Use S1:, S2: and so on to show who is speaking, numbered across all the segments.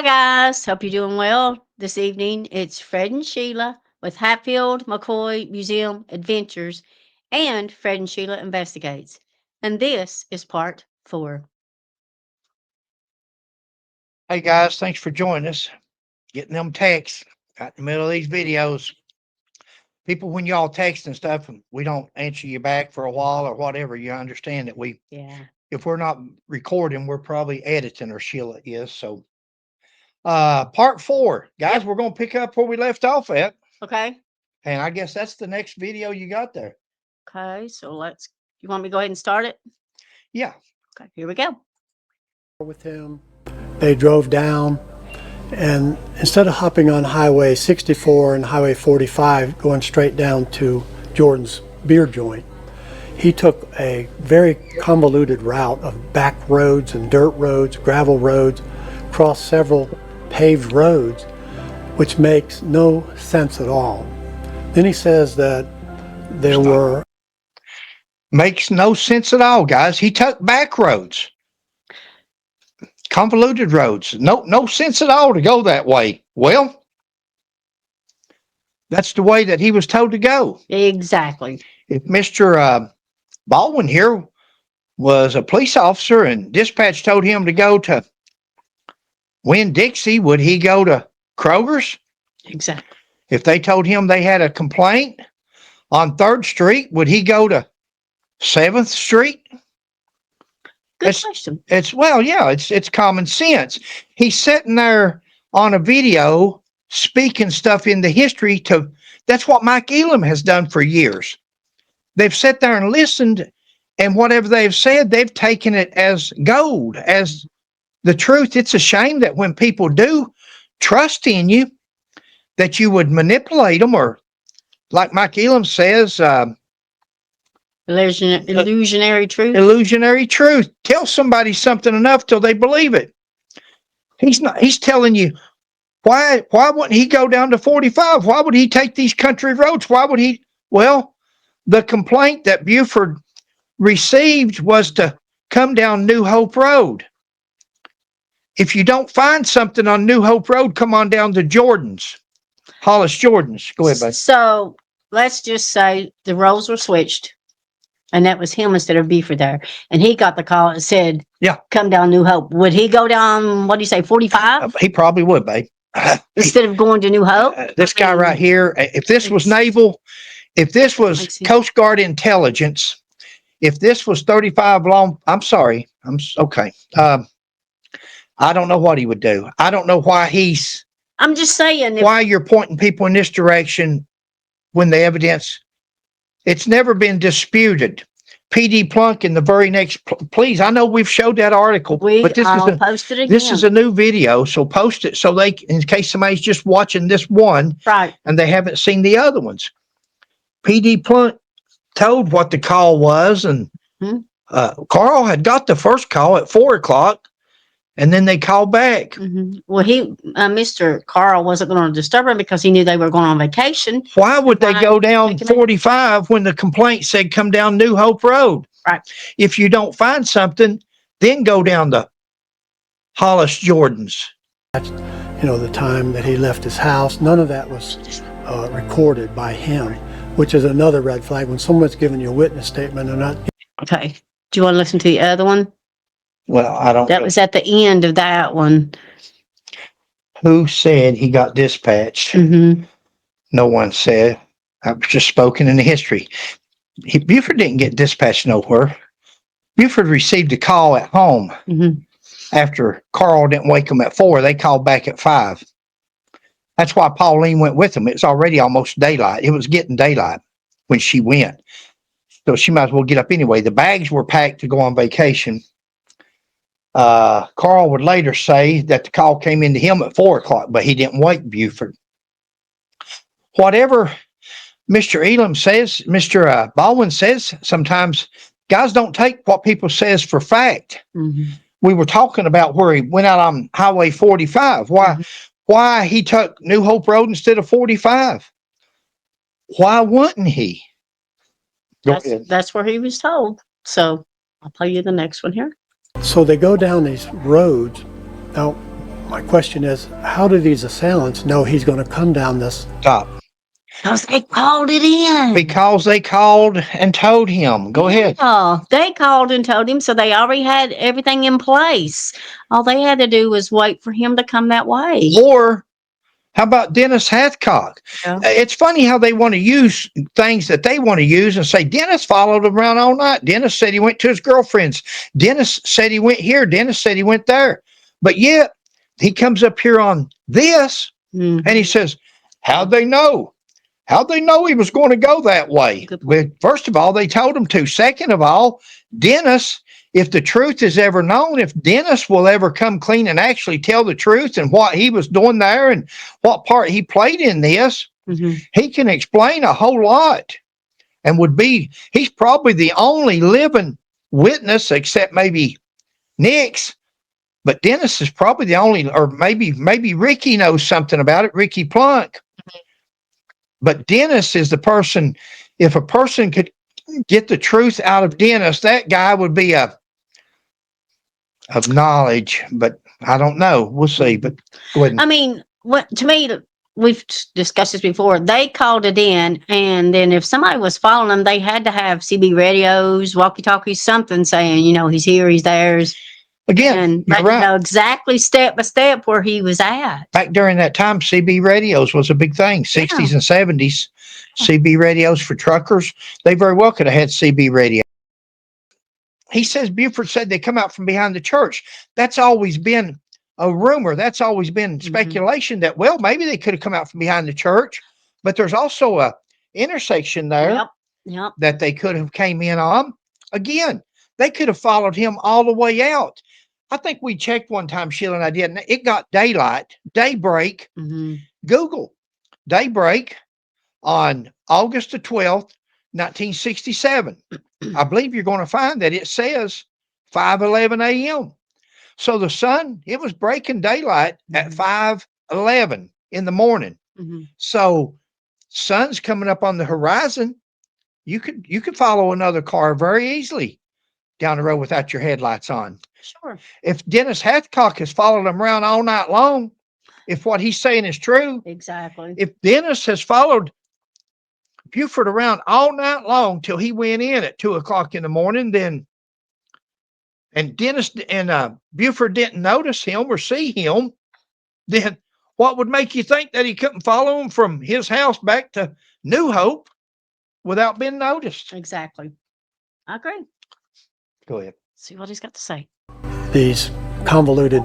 S1: Hi, guys. Hope you're doing well this evening. It's Fred and Sheila with Hatfield, McCoy Museum Adventures and Fred and Sheila Investigates. And this is part 4.
S2: Hey guys, thanks for joining us. Getting them texts out in the middle of these videos. People, when y'all text and stuff, and we don't answer you back for a while or whatever, you understand that
S1: Yeah.
S2: if we're not recording, we're probably editing, or Sheila is. So, part 4, guys,
S1: Yep.
S2: we're gonna pick up where we left off at,
S1: Okay.
S2: and I guess that's the next video you got there.
S1: Okay. You want me to go ahead and start it?
S2: Yeah.
S1: Okay. Here we go.
S3: With him. They drove down, and instead of hopping on Highway 64 and Highway 45 going straight down to Jordan's beer joint, he took a very convoluted route of back roads and dirt roads, gravel roads, crossed several paved roads, which makes no sense at all. Then he says that there were...
S2: Makes no sense at all, guys. He took back roads. Convoluted roads. No sense at all to go that way. Well, that's the way that he was told to go.
S1: Exactly.
S2: If Mr. Baldwin here was a police officer and dispatch told him to go to Winn-Dixie, would he go to Kroger's?
S1: Exactly.
S2: If they told him they had a complaint on 3rd Street, would he go to 7th Street?
S1: Good question.
S2: It's common sense. He's sitting there on a video speaking stuff into history that's what Mike Elam has done for years. They've sat there and listened, and whatever they've said, they've taken it as gold, as the truth. It's a shame that when people do trust in you, that you would manipulate them, or like Mike Elam says,
S1: Illusionary truth.
S2: illusionary truth. Tell somebody something enough till they believe it. He's telling you, why wouldn't he go down to 45? Why would he take these country roads? Why would he? Well, the complaint that Buford received was to come down New Hope Road. If you don't find something on New Hope Road, come on down to Jordan's. Hollis Jordan's. Go ahead, babe.
S1: So let's just say the roles were switched. And that was him instead of Buford there. And he got the call and said,
S2: Yeah,
S1: come down New Hope. Would he go down, what do you say, 45?
S2: He probably would, babe.
S1: Instead of going to New Hope?
S2: This guy right here, if this was naval, if this was Coast Guard intelligence, if this was 35 long, I'm sorry. Okay. I don't know what he would do. I don't know why
S1: I'm just saying.
S2: Why you're pointing people in this direction when the evidence, it's never been disputed. PD Plunk in the very next, please, I know we've showed that article, but this is a new video, so post it so they, in case somebody's just watching this one,
S1: right,
S2: and they haven't seen the other ones. PD Plunk told what the call was, and Carl had got the first call at 4:00, and then they called back.
S1: Mm-hmm. Well, Mr. Carl wasn't going to disturb him because he knew they were going on vacation.
S2: Why would they go down 45 when the complaint said come down New Hope Road?
S1: Right.
S2: If you don't find something, then go down to Hollis Jordan's.
S3: The time that he left his house, none of that was recorded by him, which is another red flag. When someone's giving you a witness statement and not...
S1: Okay. Do you want to listen to the other one?
S2: Well, I don't.
S1: That was at the end of that one.
S2: Who said he got dispatched?
S1: Mm-hmm.
S2: No one said. I was just spoken in the history. Buford didn't get dispatched nowhere. Buford received a call at home after Carl didn't wake him at 4. They called back at 5. That's why Pauline went with him. It was already almost daylight. It was getting daylight when she went. So she might as well get up anyway. The bags were packed to go on vacation. Carl would later say that the call came into him at 4:00, but he didn't wake Buford. Whatever Mr. Elam says, Mr. Baldwin says, sometimes guys don't take what people says for fact. We were talking about where he went out on Highway 45. Why he took New Hope Road instead of 45? Why wouldn't he?
S1: That's where he was told. So I'll play you the next one here.
S3: So they go down these roads. Now, My question is, how do these assailants know he's going to come down this?
S2: Stop.
S1: Because they called it in.
S2: Because they called and told him. Go ahead.
S1: Oh, they called and told him, so they already had everything in place. All they had to do was wait for him to come that way.
S2: Or how about Dennis Hathcock?
S1: Yeah.
S2: It's funny how they want to use things that they want to use and say, Dennis followed him around all night. Dennis said he went to his girlfriend's. Dennis said he went here. Dennis said he went there. But yet, he comes up here on this and he says, how'd they know? How'd they know he was going to go that way? Well, first of all, they told him to. Second of all, Dennis, if the truth is ever known, if Dennis will ever come clean and actually tell the truth and what he was doing there and what part he played in this, he can explain a whole lot and he's probably the only living witness, except maybe Nick's, but Dennis is probably the only, or maybe Ricky knows something about it, Ricky Plunk. But Dennis is the person, if a person could get the truth out of Dennis, that guy would be of knowledge, but I don't know. We'll see. But go ahead.
S1: I mean, to me, we've discussed this before. They called it in, and then if somebody was following them, they had to have CB radios, walkie-talkies, something saying, he's here, he's there.
S2: Again,
S1: and
S2: you're
S1: they
S2: right.
S1: know exactly step by step where he was at.
S2: Back during that time, CB radios was a big thing. 60s and 70s, CB radios for truckers. They very well could have had CB radio. He says Buford said they come out from behind the church. That's always been a rumor. That's always been speculation that, well, maybe they could have come out from behind the church, but there's also a intersection there that they could have came in on. Again, they could have followed him all the way out. I think we checked one time, Sheila and I did, and it got daybreak. Google daybreak on August the 12th, 1967. I believe you're going to find that it says 5:11 a.m. So the sun, it was breaking daylight at 5:11 in the morning. So sun's coming up on the horizon. You could follow another car very easily down the road without your headlights on.
S1: Sure.
S2: If Dennis Hathcock has followed him around all night long, if what he's saying is true,
S1: exactly.
S2: If Dennis has followed Buford around all night long till he went in at 2:00 in the morning, then, and Dennis and Buford didn't notice him or see him, then what would make you think that he couldn't follow him from his house back to New Hope without being noticed?
S1: Exactly. I agree.
S2: Go ahead.
S1: See what he's got to say.
S3: These convoluted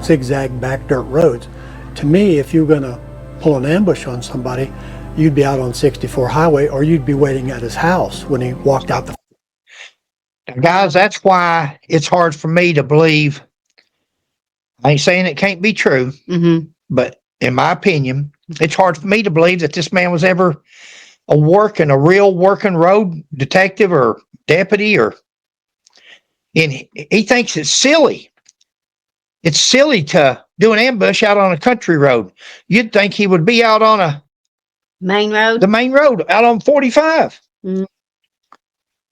S3: zigzag back dirt roads. To me, if you're going to pull an ambush on somebody, you'd be out on 64 highway, or you'd be waiting at his house when he walked out the.
S2: Guys, that's why it's hard for me to believe. I ain't saying it can't be true, but in my opinion, it's hard for me to believe that this man was ever a real working road detective or deputy, and he thinks it's silly. It's silly to do an ambush out on a country road. You'd think he would be out on the main road, out on 45.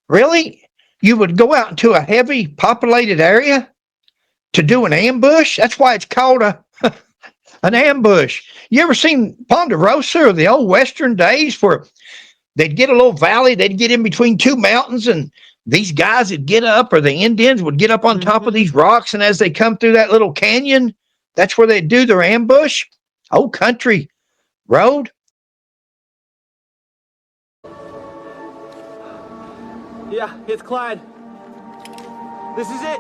S2: Really? You would go out into a heavy populated area to do an ambush? That's why it's called an ambush. You ever seen Ponderosa or the old Western days where they'd get a little valley, they'd get in between two mountains, and these guys would get up, or the Indians would get up on top of these rocks, and as they come through that little canyon, that's where they do their ambush. Old country road.
S4: Yeah, it's Clyde. This is it.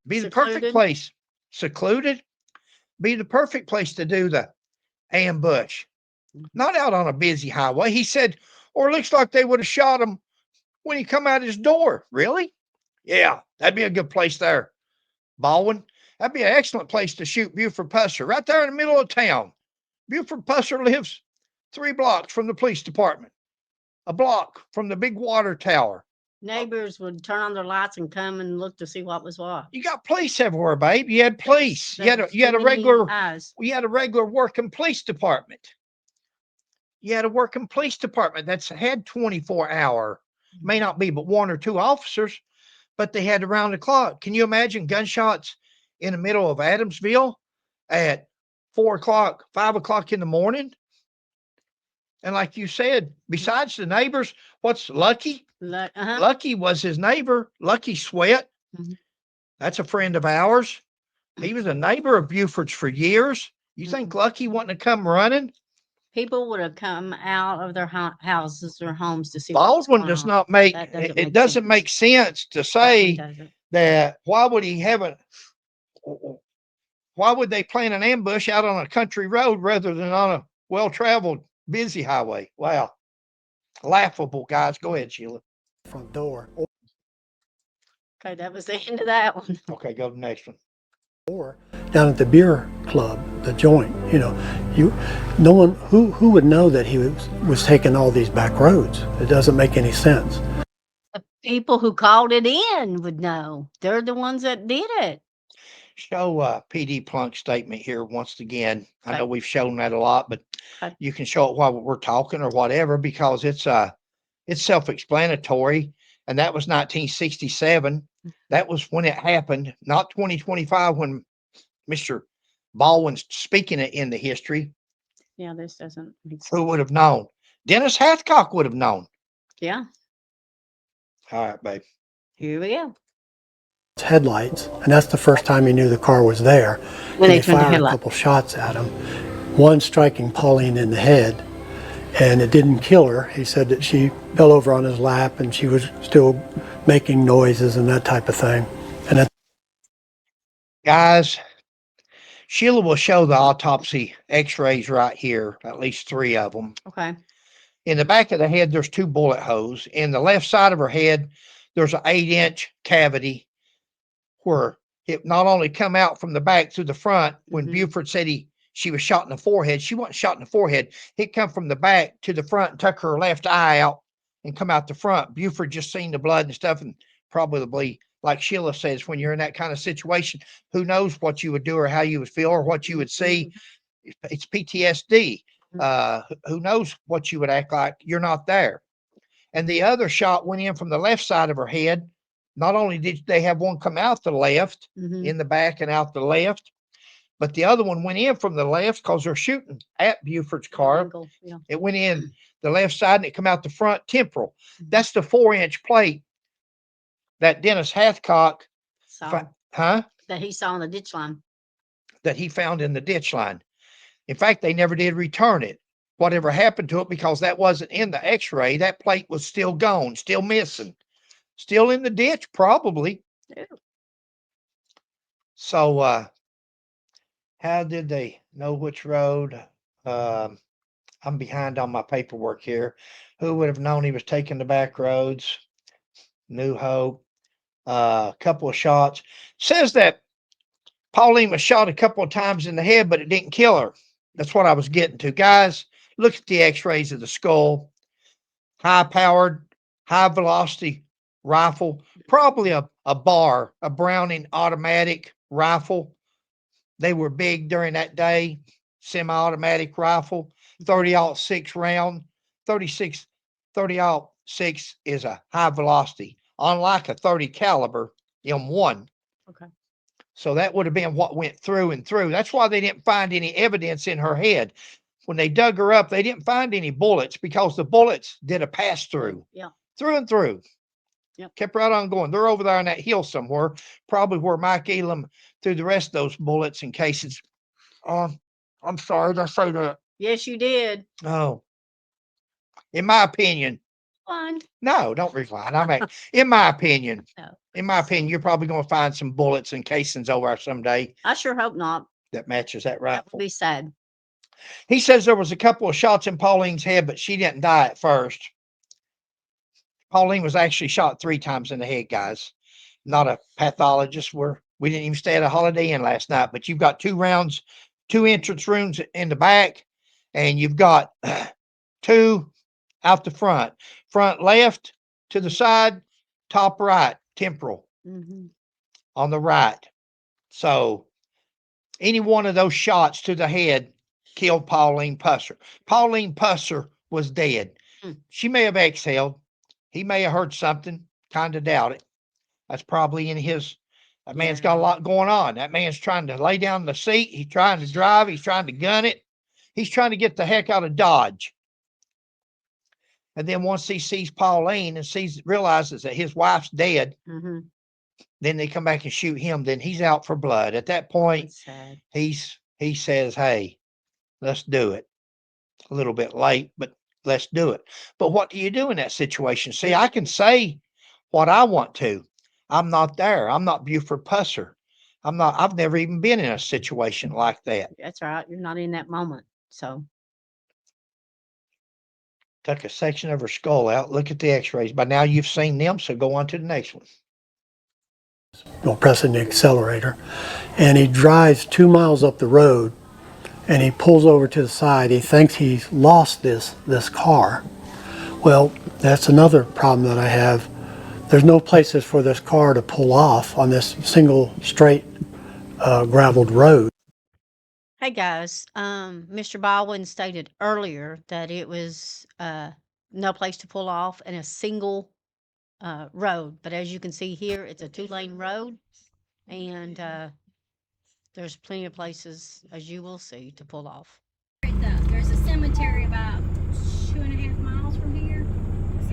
S2: Be the perfect place. Secluded. Be the perfect place to do the ambush. Not out on a busy highway. He said, or it looks like they would have shot him when he come out his door. Really? Yeah, that'd be a good place there. Baldwin, that'd be an excellent place to shoot Buford Pusser, right there in the middle of town. Buford Pusser lives 3 blocks from the police department, a block from the big water tower,
S1: Neighbors would turn on their lights and come and look to see what was what.
S2: You got police everywhere, babe. You had police. You had a
S1: Too many
S2: regular
S1: eyes.
S2: you had a regular working police department. You had a working police department that's had 24-hour, may not be but one or two officers, but they had around the clock. Can you imagine gunshots in the middle of Adamsville at 4 o'clock, 5 o'clock in the morning? And like you said, besides the neighbors, what's Lucky? Lucky was his neighbor. Lucky Sweat.
S1: Mhm.
S2: That's a friend of ours. He was a neighbor of Buford's for years. You think Lucky wanting to come running?
S1: People would have come out of their houses or homes to see what was
S2: Baldwin
S1: going
S2: does
S1: on.
S2: not make
S1: That doesn't
S2: it
S1: make
S2: doesn't
S1: sense.
S2: make sense to
S1: That one
S2: say
S1: doesn't.
S2: that why would they plan an ambush out on a country road rather than on a well-traveled busy highway? Wow. Laughable, guys. Go ahead, Sheila.
S3: Front door.
S1: Okay, that was the end of that one.
S2: Okay, go to the next one.
S3: Or down at the beer club, the joint, no one who would know that he was taking all these back roads. It doesn't make any sense.
S1: The people who called it in would know. They're the ones that did it.
S2: Show PD Plunk statement here once again. I
S1: Okay.
S2: know we've shown that a lot, but
S1: Okay.
S2: you can show it while we're talking or whatever because it's self-explanatory. And that was 1967. That was when it happened, not 2025 when Mr. Baldwin's speaking it in the history.
S1: Yeah, this doesn't make sense.
S2: Who would have known? Dennis Hathcock would have known.
S1: Yeah,
S2: All right, babe.
S1: here we go.
S3: Headlights, and that's the first time he knew the car was there.
S1: When they
S3: And
S1: turned the
S3: fired a
S1: headlight.
S3: couple shots at him, one striking Pauline in the head, and it didn't kill her. He said that she fell over on his lap and she was still making noises and that type of thing. And that
S2: Guys, Sheila will show the autopsy x-rays right here, at least 3 of them.
S1: Okay.
S2: In the back of the head, there's 2 bullet holes. In the left side of her head, there's an 8-inch cavity where it not only come out from the back through the front. When Buford said she was shot in the forehead, she wasn't shot in the forehead. It come from the back to the front and took her left eye out and come out the front. Buford just seen the blood and stuff, and probably, like Sheila says, when you're in that kind of situation, who knows what you would do or how you would feel or what you would see. It's PTSD. Who knows what you would act like? You're not there. And the other shot went in from the left side of her head. Not only did they have one come out the left, in the back and out the left, but the other one went in from the left because they're shooting at Buford's car.
S1: Angle, yeah.
S2: It went in the left side and it come out the front temporal. That's the 4-inch plate that Dennis Hathcock
S1: That he saw in the ditch line.
S2: that he found in the ditch line. In fact, they never did return it. Whatever happened to it, because that wasn't in the x-ray, that plate was still gone, still missing, still in the ditch, probably.
S1: Ew.
S2: So, how did they know which road? I'm behind on my paperwork here. Who would have known he was taking the back roads? New Hope. A couple of shots. Says that Pauline was shot a couple of times in the head, but it didn't kill her. That's what I was getting to. Guys, look at the x-rays of the skull. High-powered, high-velocity rifle. Probably a Browning automatic rifle. They were big during that day. Semi-automatic rifle. 30-06 round. 30-06 is a high velocity, unlike a 30 caliber M1.
S1: Okay.
S2: So that would have been what went through and through. That's why they didn't find any evidence in her head. When they dug her up, they didn't find any bullets because the bullets did a pass through.
S1: Yeah.
S2: Through and through.
S1: Yep.
S2: Kept right on going. They're over there on that hill somewhere, probably where Mike Elam threw the rest of those bullets in cases. I'm sorry, did I say that?
S1: Yes, you did.
S2: Oh. In my opinion.
S1: Fun.
S2: No, don't recline. In my opinion.
S1: No.
S2: In my opinion, you're probably going to find some bullets and casings over there someday
S1: I sure hope not.
S2: that matches that
S1: That would
S2: rifle.
S1: be sad.
S2: He says there was a couple of shots in Pauline's head, but she didn't die at first. Pauline was actually shot 3 times in the head, guys. Not a pathologist. We didn't even stay at a Holiday Inn last night, but you've got 2 rounds, 2 entrance rooms in the back, and you've got 2 out the front. Front left to the side, top right, temporal
S1: Mm-hmm.
S2: on the right. So any one of those shots to the head killed Pauline Pusser. Pauline Pusser was dead.
S1: Hmm.
S2: She may have exhaled. He may have heard something. Kind of doubt it. That's probably in his. That man's got a
S1: Yeah.
S2: lot going on. That man's trying to lay down the seat. He's trying to drive. He's trying to gun it. He's trying to get the heck out of Dodge. And then once he sees Pauline and realizes that his wife's dead,
S1: Mm-hmm.
S2: then they come back and shoot him. Then he's out for blood. At that point,
S1: That's sad.
S2: he says, "Hey, let's do it." A little bit late, but let's do it. But what do you do in that situation? See, I can say what I want to. I'm not there. I'm not Buford Pusser. I've never even been in a situation like that.
S1: That's right. You're not in that moment. So,
S2: Took a section of her skull out. Look at the x-rays. By now you've seen them, so go on to the next one.
S3: Pressing the accelerator, and he drives 2 miles up the road, and he pulls over to the side. He thinks he's lost this car. Well, that's another problem that I have. There's no places for this car to pull off on this single straight graveled road.
S1: hey guys, Mr. Baldwin stated earlier that it was no place to pull off in a single road. But as you can see here, it's a 2-lane road, and there's plenty of places, as you will see, to pull off.
S5: There's a cemetery about 2.5 miles from here.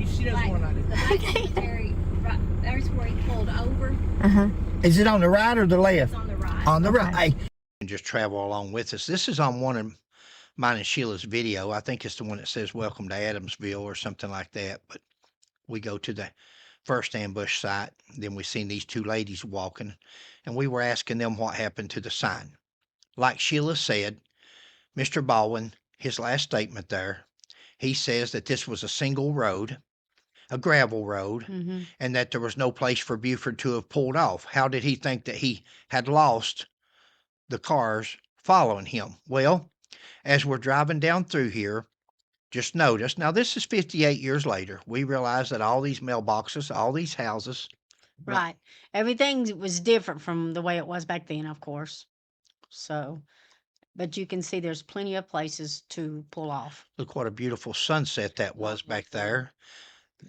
S4: She does
S5: Like,
S4: more than I
S5: the
S4: do.
S5: black cemetery, right, there's where he pulled over.
S2: Is it on the right or the left?
S5: It's on the right.
S2: On the right. And just travel along with us. This is on one of mine and Sheila's video. I think it's the one that says "Welcome to Adamsville" or something like that. But we go to the first ambush site. Then we seen these two ladies walking, and we were asking them what happened to the sign. Like Sheila said, Mr. Baldwin, his last statement there, he says that this was a single road, a gravel road,
S1: Mm-hmm.
S2: and that there was no place for Buford to have pulled off. How did he think that he had lost the cars following him? Well, as we're driving down through here, just notice, now this is 58 years later. We realize that all these mailboxes, all these houses.
S1: Right. Everything was different from the way it was back then, of course. So, but you can see there's plenty of places to pull off.
S2: Look what a beautiful sunset that was back there.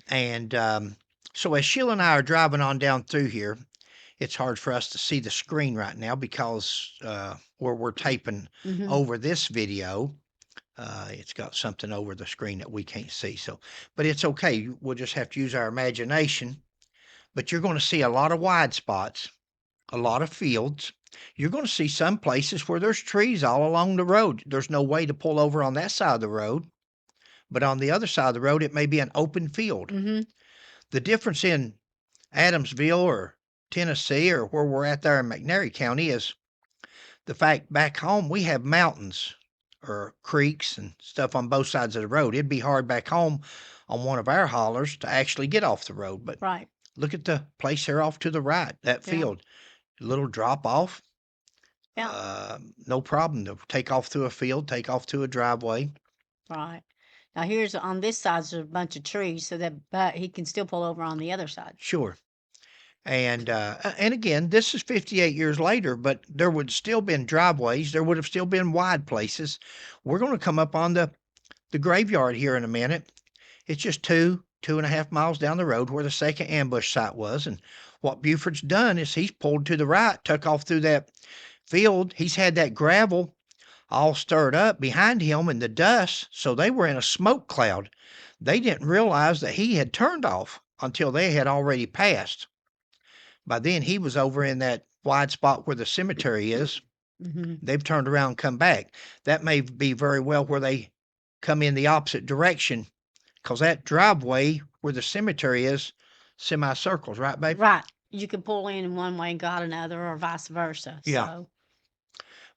S2: And so as Sheila and I are driving on down through here, it's hard for us to see the screen right now because where we're taping
S1: Mm-hmm.
S2: over this video, it's got something over the screen that we can't see. So, but it's okay. We'll just have to use our imagination. But you're going to see a lot of wide spots, a lot of fields. You're going to see some places where there's trees all along the road. There's no way to pull over on that side of the road. But on the other side of the road, it may be an open field.
S1: Mm-hmm.
S2: The difference in Adamsville or Tennessee or where we're at there in McNairy County is the fact back home we have mountains or creeks and stuff on both sides of the road. It'd be hard back home on one of our hollers to actually get off the road. But
S1: Right.
S2: look at the place here off to the right, that
S1: Yeah.
S2: field. A little drop off.
S1: Yeah.
S2: No problem to take off through a field, take off through a driveway.
S1: Right. Now here's on this side there's a bunch of trees, so that but he can still pull over on the other side.
S2: Sure. And again, this is 58 years later, but there would still been driveways. There would have still been wide places. We're going to come up on the graveyard here in a minute. It's just 2.5 miles down the road where the second ambush site was. And what Buford's done is he's pulled to the right, took off through that field. He's had that gravel all stirred up behind him in the dust, so they were in a smoke cloud. They didn't realize that he had turned off until they had already passed. By then, he was over in that wide spot where the cemetery is.
S1: Mm-hmm.
S2: They've turned around and come back. That may be very well where they come in the opposite direction, because that driveway where the cemetery is semicircles, right, babe?
S1: Right. You can pull in one way and go out another, or vice versa.
S2: Yeah.
S1: So,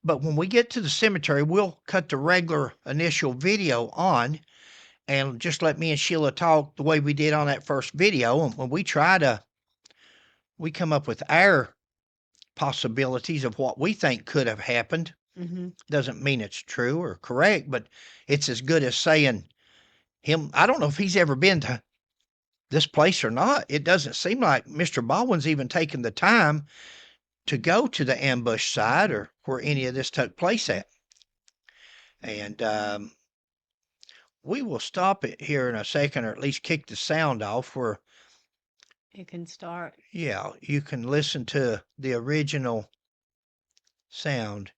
S2: But when we get to the cemetery, we'll cut the regular initial video on and just let me and Sheila talk the way we did on that first video. And when we come up with our possibilities of what we think could have happened.
S1: mm-hmm.
S2: Doesn't mean it's true or correct, but it's as good as saying him. I don't know if he's ever been to this place or not. It doesn't seem like Mr. Baldwin's even taken the time to go to the ambush site or where any of this took place at. And we will stop it here in a second, or at least kick the sound off where,
S1: It can start.
S2: yeah, you can listen to the original sound.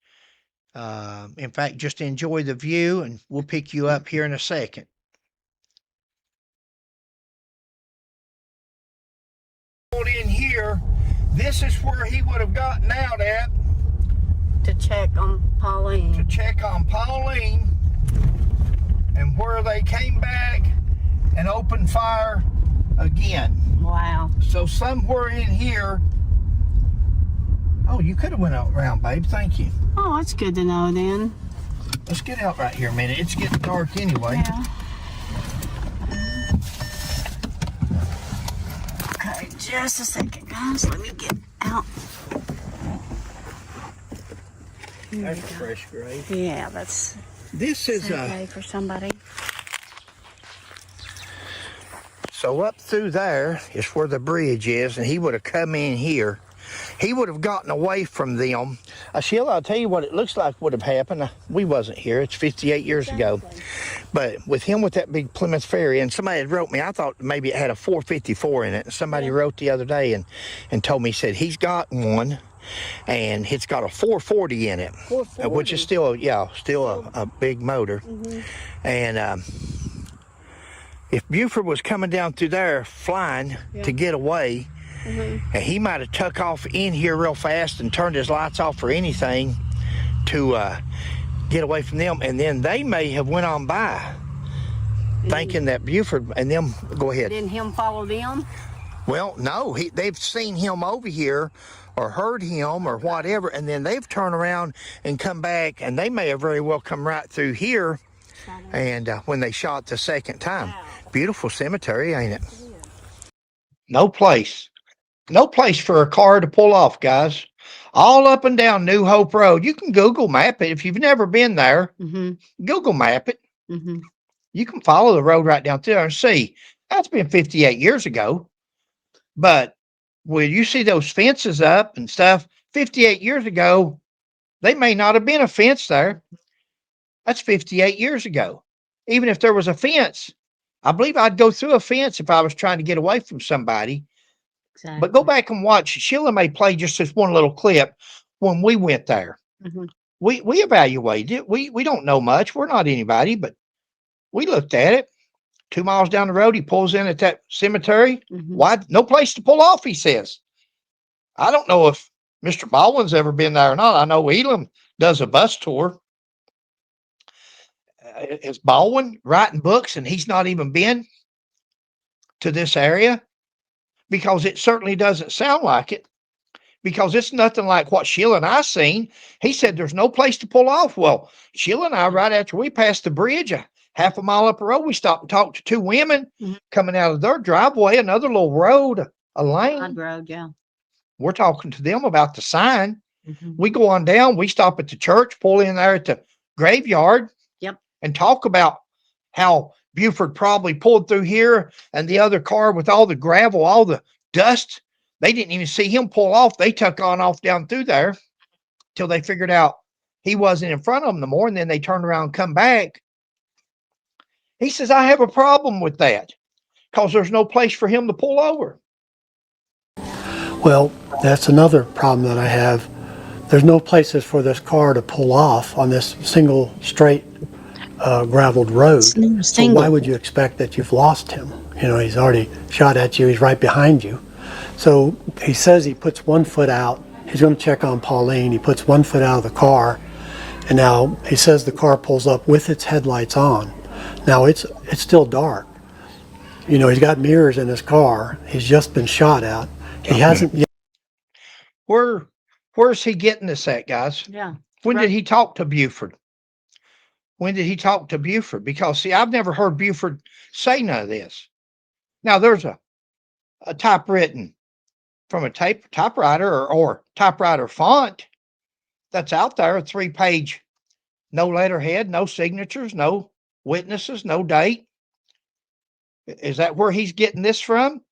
S2: In fact, just enjoy the view, and we'll pick you up here in a second. In here, this is where he would have gotten out at
S1: To check on Pauline.
S2: to check on Pauline, and where they came back and opened fire again.
S1: Wow.
S2: So somewhere in here. Oh, you could have went out around, babe. Thank you.
S1: Oh, that's good to know then.
S2: Let's get out right here a minute. It's getting dark anyway.
S1: Yeah. Okay, just a second, guys. Let me get out.
S2: That's a fresh grave.
S1: Yeah, that's
S2: This is
S1: okay for somebody.
S2: so up through there is where the bridge is, and he would have come in here. He would have gotten away from them. Sheila, I'll tell you what it looks like would have happened. We wasn't here. It's 58 years ago. But with him with that big Plymouth Ferry, and somebody had wrote me, I thought maybe it had a 454 in it. And somebody wrote the other day and told me, said he's got one, and it's got a 440 in it,
S1: 440.
S2: which is still a big motor. And if Buford was coming down through there flying to get away, and he might have took off in here real fast and turned his lights off or anything to get away from them, and then they may have went on by thinking that Buford and them. Go ahead.
S1: Didn't him follow them?
S2: Well, no, they've seen him over here or heard him or whatever, and then they've turned around and come back, and they may have very well come right through here. And when they shot the second time. Wow. Beautiful cemetery, ain't it? No place for a car to pull off, guys. All up and down New Hope Road. You can Google map it if you've never been there. Google map it. You can follow the road right down through there and see. That's been 58 years ago. But when you see those fences up and stuff, 58 years ago, they may not have been a fence there. That's 58 years ago. Even if there was a fence, I believe I'd go through a fence if I was trying to get away from somebody. Exactly. But go back and watch. Sheila may play just this one little clip when we went there. We evaluated it. We don't know much. We're not anybody, but we looked at it. 2 miles down the road, he pulls in at that cemetery. Why? No place to pull off, he says. I don't know if Mr. Baldwin's ever been there or not. I know Elam does a bus tour. Is Baldwin writing books and he's not even been to this area? Because it certainly doesn't sound like it. Because it's nothing like what Sheila and I seen. He said there's no place to pull off. Well, Sheila and I, right after we passed the bridge, a half a mile up the road, we stopped and talked to two women coming out of their driveway, another little road, a lane.
S1: Road, yeah.
S2: We're talking to them about the sign. We go on down, we stop at the church, pull in there at the graveyard. And talk about how Buford probably pulled through here and the other car with all the gravel, all the dust. They didn't even see him pull off. They took on off down through there till they figured out he wasn't in front of them no more. And then they turned around and come back. He says, I have a problem with that because there's no place for him to pull over.
S3: Well, that's another problem that I have. There's no places for this car to pull off on this single straight graveled road. So why would you expect that you've lost him? You know, he's already shot at you. He's right behind you. So he says he puts 1 foot out. He's going to check on Pauline. He puts 1 foot out of the car. And now he says the car pulls up with its headlights on. Now it's still dark. You know, he's got mirrors in his car. He's just been shot at. He hasn't yet.
S2: Where's he getting this at, guys?
S1: Yeah.
S2: When did he talk to Buford? When did he talk to Buford? Because, see, I've never heard Buford say none of this. Now, there's a typewritten from a typewriter or typewriter font that's out there, a 3-page, no letterhead, no signatures, no witnesses, no date. Is that where he's getting this from?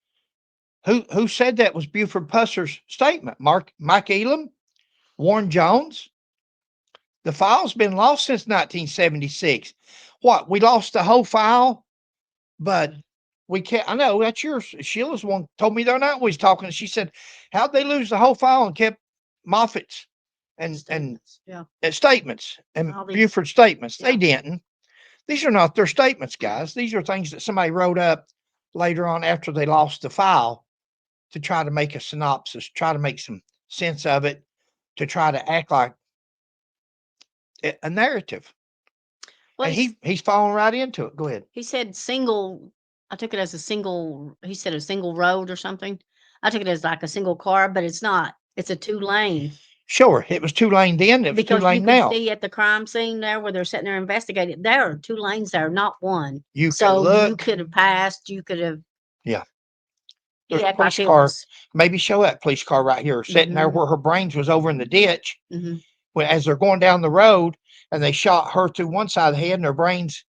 S2: Who said that was Buford Pusser's statement? Mike Elam? Warren Jones? The file's been lost since 1976. What? We lost the whole file, but we can't. I know that's yours. Sheila's one told me they're not always talking. She said, how'd they lose the whole file and kept Moffat's and
S1: Statements. Yeah.
S2: statements and
S1: All these-
S2: Buford statements? They
S1: Yeah.
S2: didn't. These are not their statements, guys. These are things that somebody wrote up later on after they lost the file to try to make a synopsis, try to make some sense of it, to try to act like a narrative.
S1: Well,
S2: And he's falling right into it. Go ahead.
S1: he said single. I took it as a single. He said a single road or something. I took it as like a single car, but it's not. It's a 2-lane.
S2: Sure, it was 2-lane then. It was
S1: Because you
S2: 2-lane
S1: could
S2: now.
S1: see at the crime scene there where they're sitting there investigating, there are 2 lanes there, not one.
S2: You could
S1: So you
S2: look.
S1: could have passed. You could have.
S2: Yeah.
S1: He
S2: There's a
S1: acted like
S2: police
S1: it
S2: car.
S1: was.
S2: Maybe show that police car right here, sitting there
S1: Mhm.
S2: where her brains was over in the ditch.
S1: Mhm.
S2: When as they're going down the road, and they shot her through one side of the head, and her brains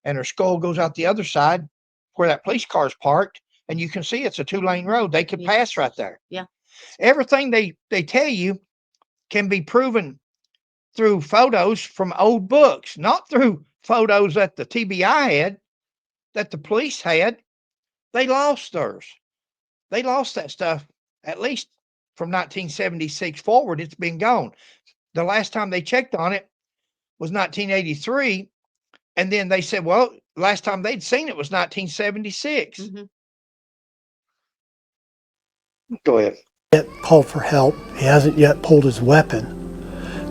S2: and her skull goes out the other side, where that police car is parked, and you can see it's a 2-lane road. They could pass right there.
S1: Yeah.
S2: Everything they tell you can be proven through photos from old books, not through photos that the TBI had, that the police had. They lost theirs. They lost that stuff at least from 1976 forward. It's been gone. The last time they checked on it was 1983. And then they said, well, last time they'd seen it was 1976.
S1: Mhm.
S2: Go ahead.
S3: Yet called for help. He hasn't yet pulled his weapon.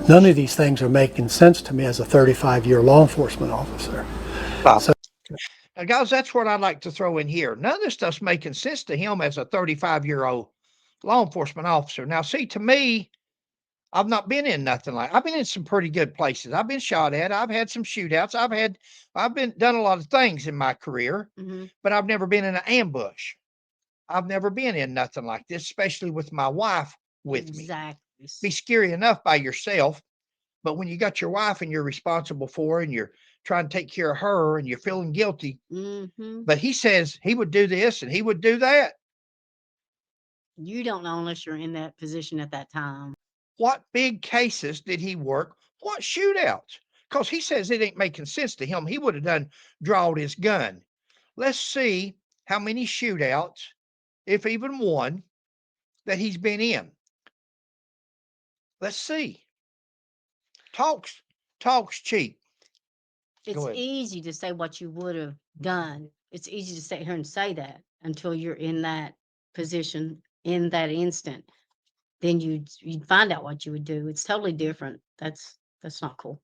S3: None of these things are making sense to me as a 35-year law enforcement officer.
S2: Now, guys, that's what I'd like to throw in here. None of this stuff's making sense to him as a 35-year-old law enforcement officer. Now, see, to me, I've not been in nothing like. I've been in some pretty good places. I've been shot at. I've had some shootouts. I've been done a lot of things in my career,
S1: Mhm.
S2: but I've never been in an ambush. I've never been in nothing like this, especially with my wife with me.
S1: Exactly.
S2: Be scary enough by yourself, but when you got your wife and you're responsible for her and you're trying to take care of her and you're feeling guilty,
S1: Mhm.
S2: but he says he would do this and he would do that.
S1: You don't know unless you're in that position at that time.
S2: What big cases did he work? What shootouts? Because he says it ain't making sense to him. He would have done drawed his gun. Let's see how many shootouts, if even one, that he's been in. Let's see. Talks cheap.
S1: It's
S2: Go ahead.
S1: easy to say what you would have done. It's easy to sit here and say that until you're in that position in that instant. Then you'd find out what you would do. It's totally different. That's not cool.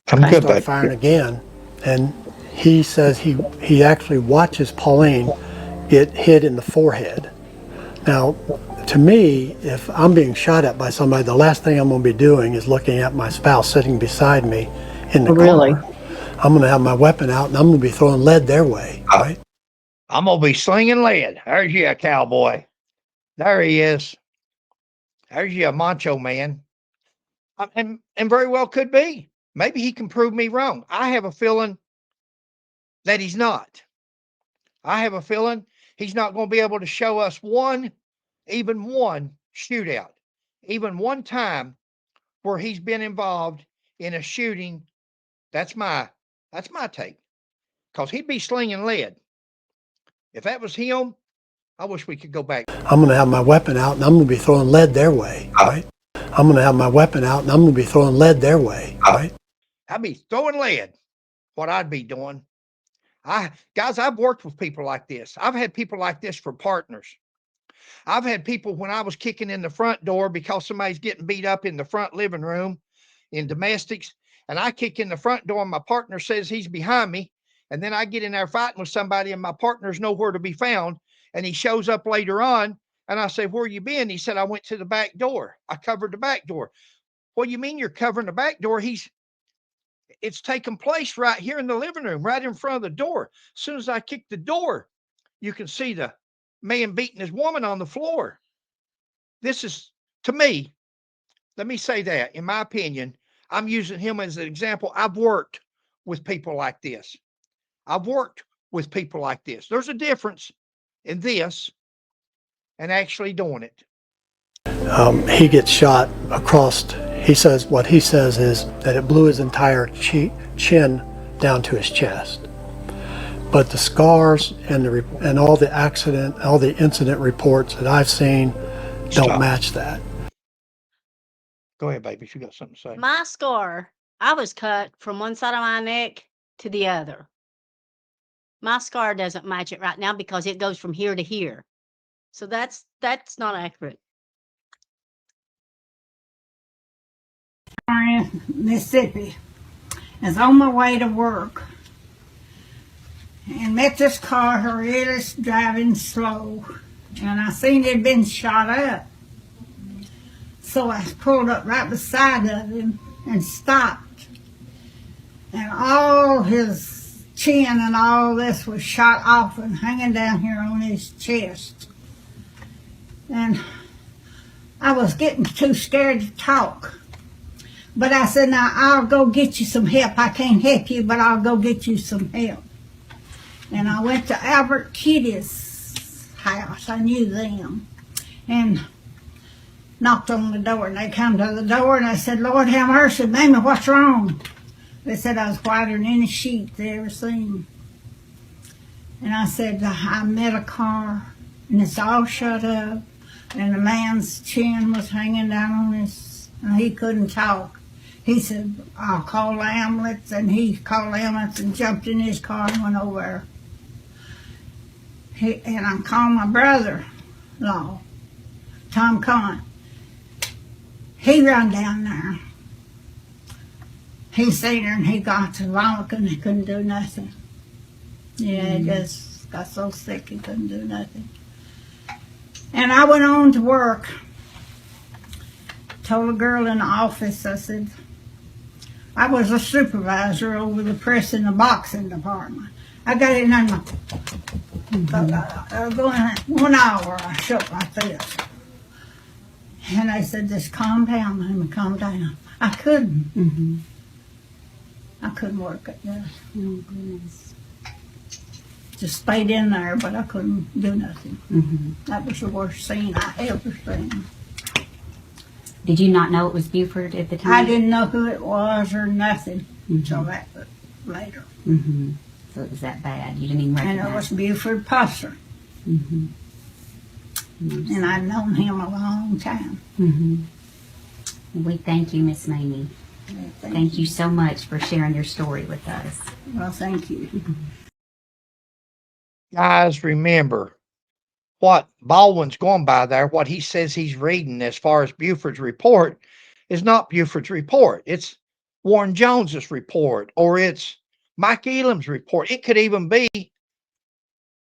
S2: I'm
S1: Okay.
S2: good,
S3: Start
S2: bud.
S3: firing again, and he says he actually watches Pauline get hit in the forehead. Now, to me, if I'm being shot at by somebody, the last thing I'm going to be doing is looking at my spouse sitting beside me in the
S1: Really?
S3: car. I'm going to have my weapon out, and I'm going to be throwing lead their way, right?
S2: I'm gonna be slinging lead. There's you, a cowboy. There he is. There's you, a macho man. And very well could be. Maybe he can prove me wrong. I have a feeling that he's not. I have a feeling he's not going to be able to show us even one shootout, even one time where he's been involved in a shooting. That's my take. Because he'd be slinging lead. If that was him, I wish we could go back.
S3: I'm going to have my weapon out, and I'm going to be throwing lead their way, right? I'm going to have my weapon out, and I'm going to be throwing lead their way, right?
S2: I'd be throwing lead. What I'd be doing. Guys, I've worked with people like this. I've had people like this for partners. I've had people when I was kicking in the front door because somebody's getting beat up in the front living room in domestics, and I kick in the front door and my partner says he's behind me, and then I get in there fighting with somebody and my partner's nowhere to be found, and he shows up later on, and I say, where you been? He said, I went to the back door. I covered the back door. What do you mean you're covering the back door? It's taking place right here in the living room, right in front of the door. As soon as I kick the door, you can see the man beating his woman on the floor. This is, to me, let me say that, in my opinion, I'm using him as an example. I've worked with people like this. I've worked with people like this. There's a difference in this and actually doing it.
S3: He gets shot across. He says what he says is that it blew his entire chin down to his chest. But the scars and all the incident reports that I've seen don't
S2: Stop.
S3: match that.
S2: Go ahead, baby. You got something to say?
S1: My scar, I was cut from one side of my neck to the other. My scar doesn't match it right now because it goes from here to here. So that's not accurate.
S6: In Mississippi. I was on my way to work and met this car really driving slow, and I seen it had been shot up. So I pulled up right beside of him and stopped, and all his chin and all this was shot off and hanging down here on his chest. And I was getting too scared to talk. But I said, now I'll go get you some help. I can't help you, but I'll go get you some help. And I went to Albert Kitty's house. I knew them. And knocked on the door. And they come to the door and I said, Lord have mercy, Mamie, what's wrong? They said I was whiter than any sheep they ever seen. And I said, I met a car and it's all shut up. And the man's chin was hanging down on his, and he couldn't talk. He said, I'll call the ambulance, and he called the ambulance and jumped in his car and went over there. And I'm calling my brother-in-law, Tom Conn. He run down there. He seen her and he got to vomit and he couldn't do nothing. Yeah, he just got so sick he couldn't do nothing. And I went on to work. Told a girl in the office, I said, I was a supervisor over the press and the boxing department. I got in there, going 1 hour, I shook like this. And they said, just calm down, Mamie, calm down. I couldn't. I couldn't work at that. Oh, goodness. Just stayed in there, but I couldn't do nothing. That was the worst scene I ever seen.
S7: Did you not know it was Buford at the time?
S6: I didn't know who it was or nothing until that later.
S7: So it was that bad. You didn't even
S6: And
S7: recognize
S6: it was Buford Pusser. And I'd known him a long time.
S7: We thank you, Miss Mamie. Thank you so much for sharing your story with us.
S6: Well, thank you.
S2: Guys, remember what Baldwin's going by there, what he says he's reading as far as Buford's report is not Buford's report. It's Warren Jones's report, or it's Mike Elam's report. It could even be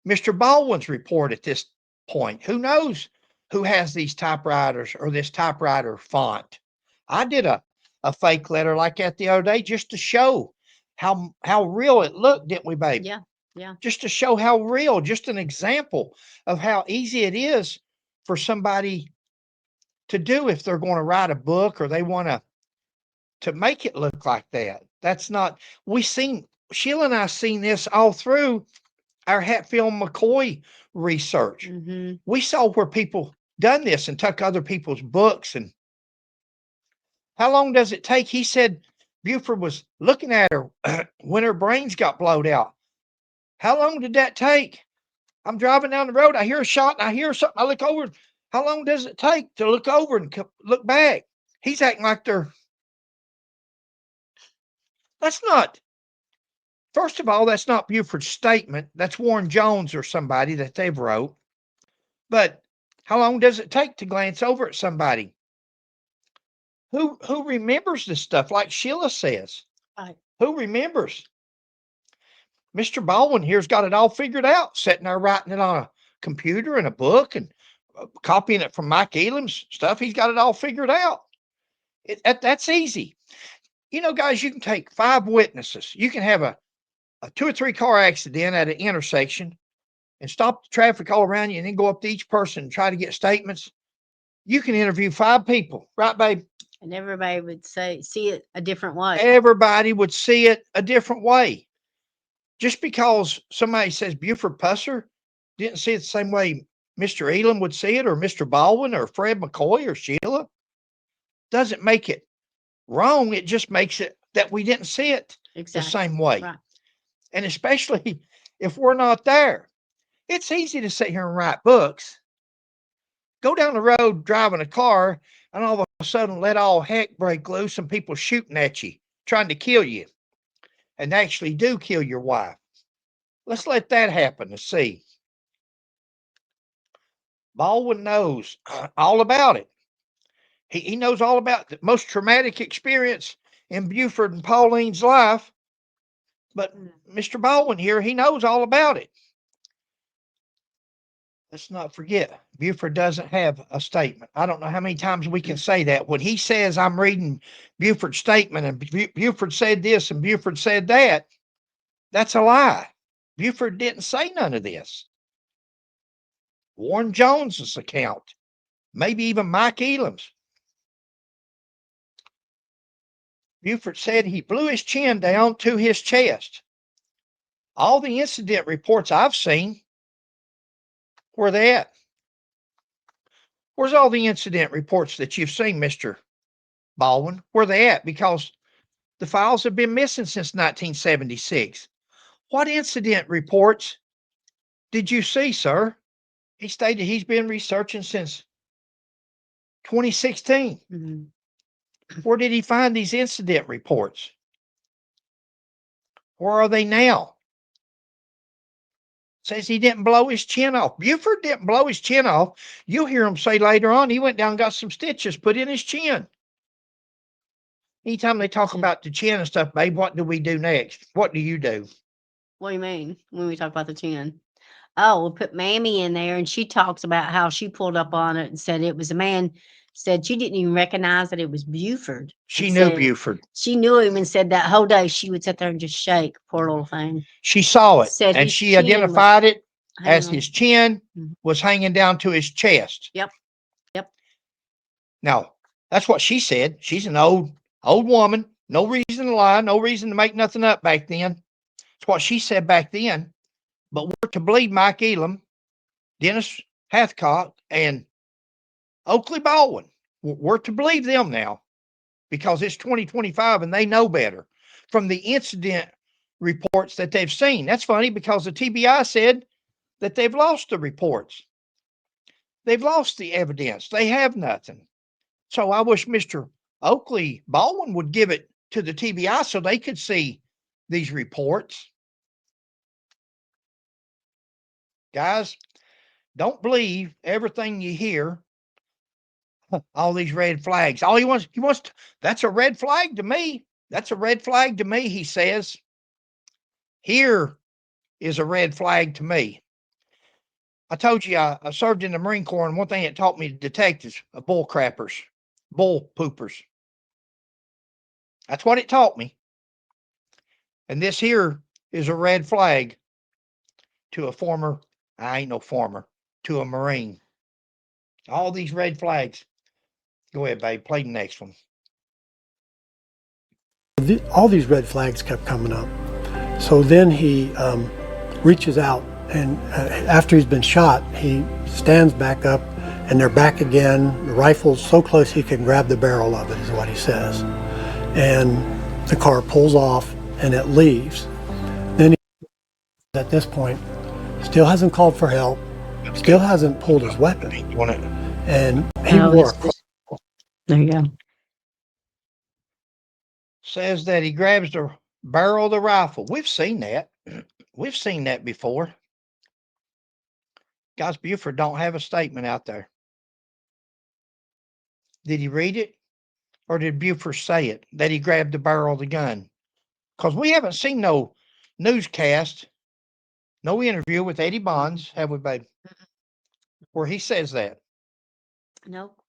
S2: Mr. Baldwin's report at this point. Who knows who has these typewriters or this typewriter font? I did a fake letter like that the other day just to show how real it looked, didn't we, babe?
S1: Yeah. Yeah.
S2: Just to show how real, just an example of how easy it is for somebody to do if they're going to write a book or they want to make it look like that. That's not, Sheila and I seen this all through our Hatfield McCoy research. We saw where people done this and took other people's books. And how long does it take? He said Buford was looking at her when her brains got blowed out. How long did that take? I'm driving down the road. I hear a shot and I hear something. I look over. How long does it take to look over and look back? He's acting like that's not, first of all, that's not Buford's statement. That's Warren Jones or somebody that they've wrote. But how long does it take to glance over at somebody? Who remembers this stuff? Like Sheila says, who remembers? Mr. Baldwin here's got it all figured out, sitting there writing it on a computer and a book and copying it from Mike Elam's stuff. He's got it all figured out. That's easy. You know, guys, you can take 5 witnesses. You can have a 2 or 3 car accident at an intersection and stop the traffic all around you and then go up to each person and try to get statements. You can interview 5 people, right, babe?
S1: And everybody would see it a different way.
S2: Everybody would see it a different way. Just because somebody says Buford Pusser didn't see it the same way Mr. Elam would see it, or Mr. Baldwin, or Fred McCoy, or Sheila, doesn't make it wrong. It just makes it that we didn't see it the same way.
S1: Right.
S2: And especially if we're not there. It's easy to sit here and write books, go down the road driving a car, and all of a sudden let all heck break loose and people shooting at you, trying to kill you, and actually do kill your wife. Let's let that happen to see. Baldwin knows all about it. He knows all about the most traumatic experience in Buford and Pauline's life. But Mr. Baldwin here, he knows all about it. Let's not forget, Buford doesn't have a statement. I don't know how many times we can say that. When he says, I'm reading Buford's statement and Buford said this and Buford said that, that's a lie. Buford didn't say none of this. Warren Jones's account, maybe even Mike Elam's. Buford said he blew his chin down to his chest. All the incident reports I've seen, where they at? Where's all the incident reports that you've seen, Mr. Baldwin? Where they at? Because the files have been missing since 1976. What incident reports did you see, sir? He stated he's been researching since 2016.
S1: Mm-hmm.
S2: Where did he find these incident reports? Where are they now? Says he didn't blow his chin off. Buford didn't blow his chin off. You'll hear him say later on he went down and got some stitches put in his chin. Anytime they talk about the chin and stuff, babe, what do we do next? What do you do?
S1: What do you mean when we talk about the chin? Oh, we'll put Mammy in there, and she talks about how she pulled up on it and said it was a man. Said she didn't even recognize that it was Buford.
S2: She
S1: and
S2: knew
S1: said
S2: Buford.
S1: She knew him and said that whole day she would sit there and just shake. Poor little thing.
S2: She saw it,
S1: Said
S2: and
S1: his
S2: she
S1: chin was
S2: identified it as
S1: hanging
S2: his chin
S1: Mhm.
S2: was hanging down to his chest.
S1: Yep. Yep.
S2: Now, that's what she said. She's an old woman. No reason to lie. No reason to make nothing up back then. It's what she said back then. But we're to believe Mike Elam, Dennis Hathcock, and Oakley Baldwin. We're to believe them now because it's 2025 and they know better from the incident reports that they've seen. That's funny because the TBI said that they've lost the reports. They've lost the evidence. They have nothing. So I wish Mr. Oakley Baldwin would give it to the TBI so they could see these reports. Guys, don't believe everything you hear. All these red flags. All he wants, that's a red flag to me. That's a red flag to me, he says. Here is a red flag to me. I told you I served in the Marine Corps, and one thing it taught me to detect is bull crappers, bull poopers. That's what it taught me. And this here is a red flag to a former, I ain't no former, to a Marine. All these red flags. Go ahead, babe. Play the next one.
S3: All these red flags kept coming up. So then he reaches out, and after he's been shot, he stands back up, and they're back again. The rifle's so close he can grab the barrel of it, is what he says. And the car pulls off, and it leaves. Then he, at this point, still hasn't called for help, still hasn't pulled his weapon, and he wore a cross.
S1: There you go.
S2: Says that he grabs the barrel of the rifle. We've seen that. We've seen that before. Guys, Buford don't have a statement out there. Did he read it? Or did Buford say it, that he grabbed the barrel of the gun? Because we haven't seen no newscast, no interview with Eddie Bonds, have we, babe? Where he says that.
S1: Nope.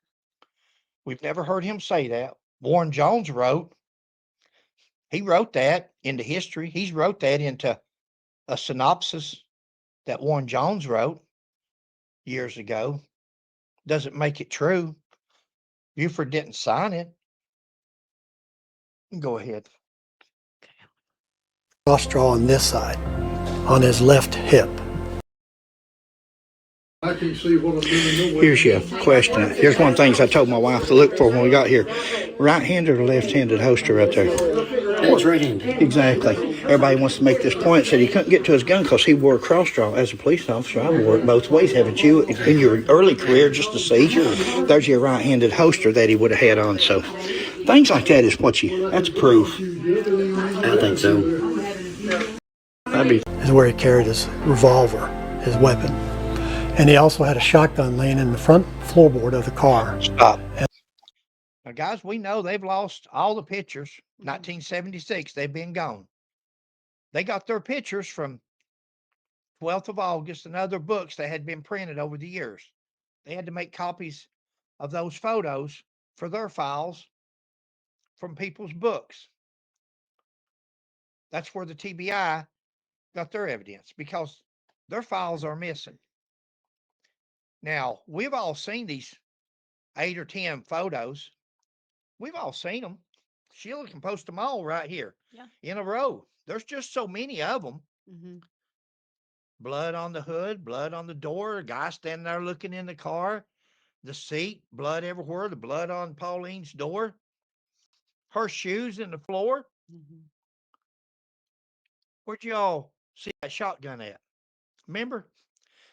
S2: We've never heard him say that. Warren Jones wrote. He wrote that into history. He's wrote that into a synopsis that Warren Jones wrote years ago. Doesn't make it true. Buford didn't sign it. Go ahead.
S3: cross draw on this side, on his left hip.
S8: I can't see what I'm doing. No way.
S2: Here's your question. Here's one of the things I told my wife to look for when we got here. Right-handed or left-handed holster right there?
S9: That's right-handed.
S2: Exactly. Everybody wants to make this point. Said he couldn't get to his gun because he wore a cross draw. As a police officer, I wore it both ways. Haven't you in your early career just to see? There's your right-handed holster that he would have had on. So things like that is that's proof.
S9: I think so.
S2: That'd be.
S3: Is where he carried his revolver, his weapon. And he also had a shotgun laying in the front floorboard of the car.
S2: Stop. Now, guys, we know they've lost all the pictures. 1976, they've been gone. They got their pictures from 12th of August and other books that had been printed over the years. They had to make copies of those photos for their files from people's books. That's where the TBI got their evidence because their files are missing. Now, we've all seen these 8 or 10 photos. We've all seen them. Sheila can post them all right here in a row. There's just so many of them.
S1: Mm-hmm.
S2: Blood on the hood, blood on the door, a guy standing there looking in the car, the seat, blood everywhere, the blood on Pauline's door, her shoes in the floor.
S1: Mm-hmm.
S2: Where'd y'all see that shotgun at? Remember?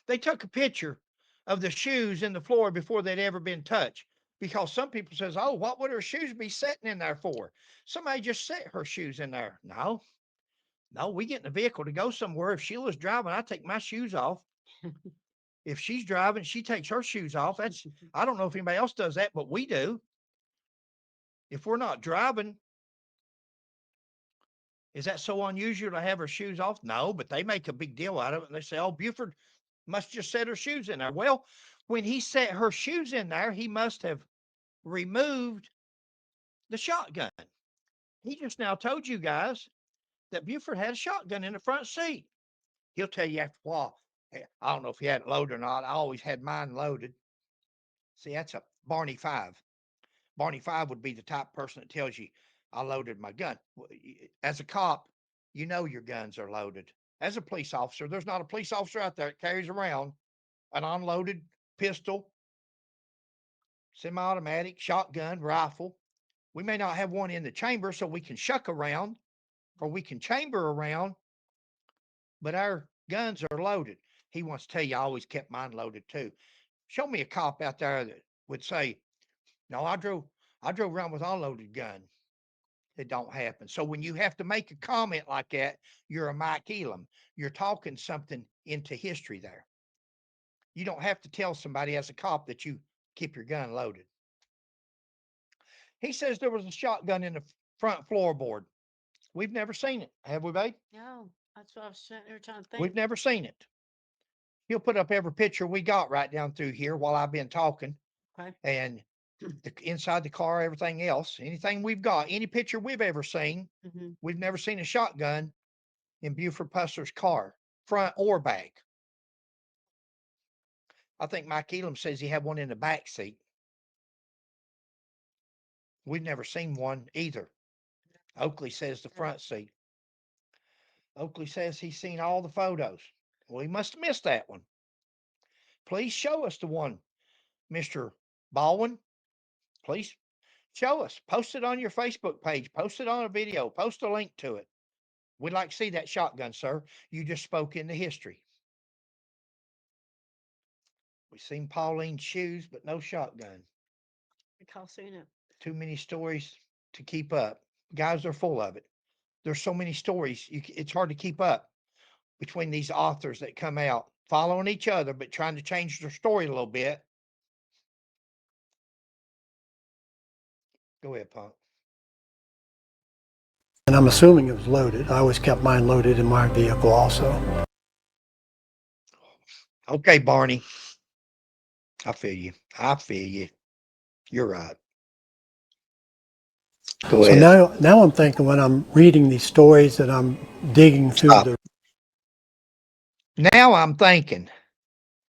S2: They took a picture of the shoes in the floor before they'd ever been touched. Because some people says, oh, what would her shoes be sitting in there for? Somebody just set her shoes in there. No, we get in a vehicle to go somewhere. If Sheila's driving, I take my shoes off. If she's driving, she takes her shoes off. I don't know if anybody else does that, but we do. If we're not driving, is that so unusual to have her shoes off? No, but they make a big deal out of it. And they say, oh, Buford must just set her shoes in there. Well, when he set her shoes in there, he must have removed the shotgun. He just now told you guys that Buford had a shotgun in the front seat. He'll tell you after a while, hey, I don't know if he had it loaded or not. I always had mine loaded. See, that's a Barney 5. Barney 5 would be the type of person that tells you, I loaded my gun. As a cop, you know your guns are loaded. As a police officer, there's not a police officer out there that carries around an unloaded pistol, semi-automatic, shotgun, rifle. We may not have one in the chamber so we can shuck around or we can chamber around, but our guns are loaded. He wants to tell you I always kept mine loaded too. Show me a cop out there that would say, no, I drove around with unloaded gun. It don't happen. So when you have to make a comment like that, you're a Mike Elam. You're talking something into history there. You don't have to tell somebody as a cop that you keep your gun loaded. He says there was a shotgun in the front floorboard. We've never seen it, have we, babe?
S1: No, that's what I was sitting there trying to think.
S2: We've never seen it. He'll put up every picture we got right down through here while I've been talking.
S1: Okay.
S2: And inside the car, everything else, anything we've got, any picture we've ever seen, we've never seen a shotgun in Buford Pussler's car, front or back. I think Mike Elam says he had one in the back seat. We've never seen one either. Oakley says the front seat. Oakley says he's seen all the photos. Well, he must have missed that one. Please show us the one, Mr. Baldwin. Please show us. Post it on your Facebook page. Post it on a video. Post a link to it. We'd like to see that shotgun, sir. You just spoke into history. We've seen Pauline's shoes, but no shotgun.
S1: Recall seeing it.
S2: Too many stories to keep up. Guys are full of it. There's so many stories. It's hard to keep up between these authors that come out following each other, but trying to change their story a little bit. Go ahead, Punk.
S3: And I'm assuming it was loaded. I always kept mine loaded in my vehicle also.
S2: Okay, Barney. I feel you. You're right. Go
S3: So
S2: ahead.
S3: now I'm thinking when I'm reading these stories that I'm digging through
S2: Stop.
S3: the
S2: Now I'm thinking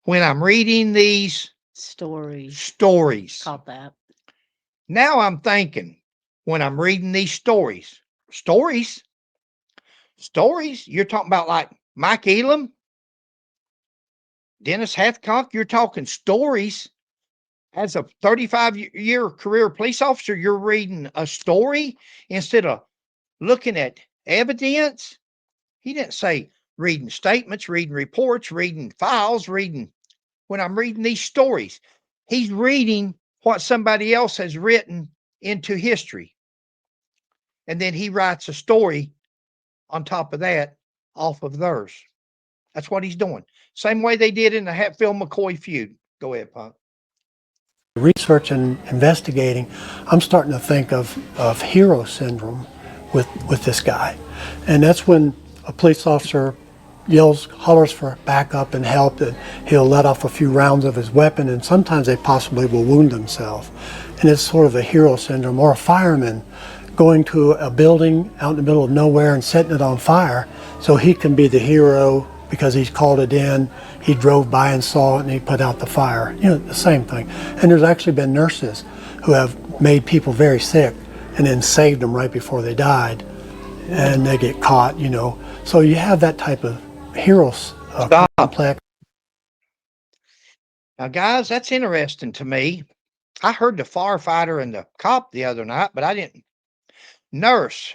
S2: when I'm reading these
S1: Stories.
S2: stories.
S1: Caught that.
S2: Now I'm thinking when I'm reading these stories. Stories? You're talking about like Mike Elam, Dennis Hathcock. You're talking stories. As a 35-year career police officer, you're reading a story instead of looking at evidence. He didn't say reading statements, reading reports, reading files, reading. When I'm reading these stories, he's reading what somebody else has written into history. And then he writes a story on top of that off of theirs. That's what he's doing. Same way they did in the Hatfield McCoy feud. Go ahead, Punk.
S3: Research and investigating, I'm starting to think of hero syndrome with this guy. And that's when a police officer hollers for backup and help, that he'll let off a few rounds of his weapon, and sometimes they possibly will wound themselves. And it's sort of a hero syndrome. Or a fireman going to a building out in the middle of nowhere and setting it on fire so he can be the hero because he's called it in, he drove by and saw it, and he put out the fire. You know, the same thing. And there's actually been nurses who have made people very sick and then saved them right before they died, and they get caught, you know. So you have that type of heroes complex.
S2: Now, guys, that's interesting to me. I heard the firefighter and the cop the other night, but I didn't. Nurse.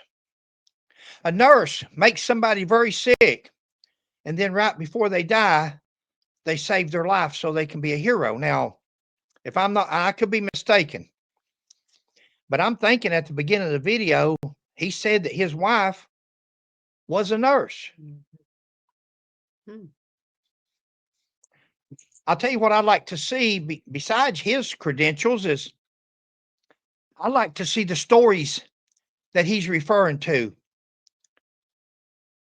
S2: A nurse makes somebody very sick, and then right before they die, they save their life so they can be a hero. Now, if I'm not, I could be mistaken, but I'm thinking at the beginning of the video, he said that his wife was a nurse. I'll tell you what I'd like to see besides his credentials is I'd like to see the stories that he's referring to.